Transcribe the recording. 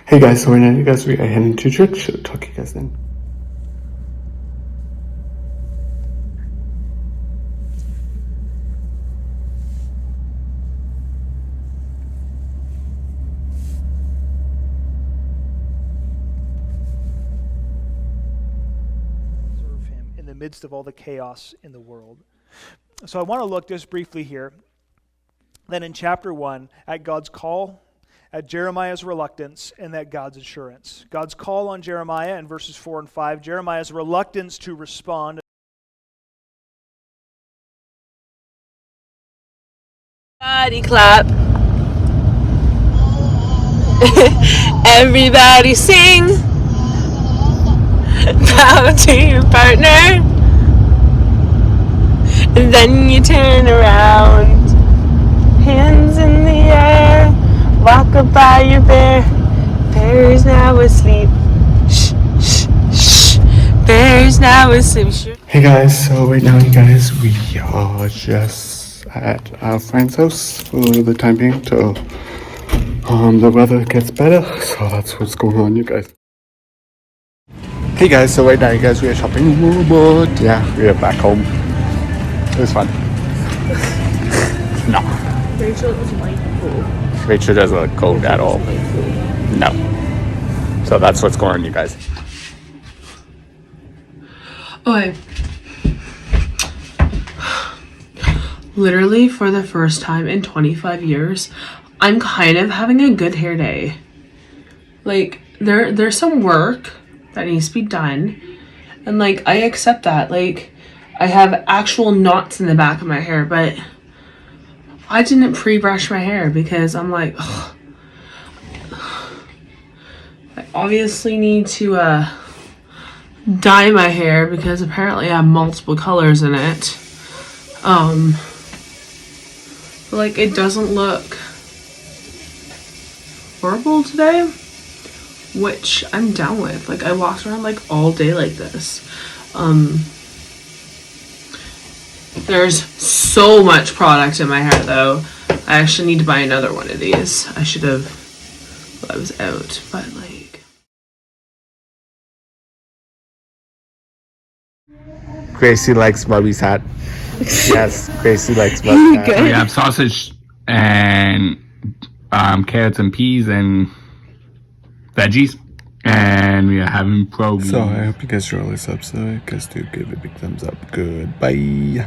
Hey guys, so right now you guys, we are heading to church. So talk to you guys then. Serve him in the midst of all the chaos in the world. So I want to look just briefly here, then in chapter 1, at God's call, at Jeremiah's reluctance, and at God's assurance. God's call on Jeremiah in verses 4 and 5, Jeremiah's reluctance to respond. Body clap. Everybody sing. Bow to your partner. And then you turn around. Hands in the air. Walk up by your bear. Bear is now asleep. Shh, shh, shh. Bear is now asleep. Hey guys, so right now you guys, we are just at our friend's house for the time being till the weather gets better. So that's what's going on, you guys. Hey guys, so right now you guys, we are shopping, but yeah, we are back home. It was fun. No. Rachel doesn't like cold. Rachel doesn't look cold at all. No. So that's what's going on, you guys. Okay. Literally, for the first time in 25 years, I'm kind of having a good hair day. Like, there's some work that needs to be done, and like, I accept that. Like, I have actual knots in the back of my hair, but I didn't pre-brush my hair because I'm like, ugh. I obviously need to dye my hair because apparently I have multiple colors in it. But like, it doesn't look horrible today, which I'm down with. Like, I walked around like all day like this. There's so much product in my hair though. I actually need to buy another one of these. I should have while I was out, but like. Gracie likes Bubby's hat. Yes, Gracie likes Bubby's hat. We have sausage and carrots and peas and veggies, and we are having pierogi. So I hope you guys are all subscribed. Guys, do give it a big thumbs up. Goodbye.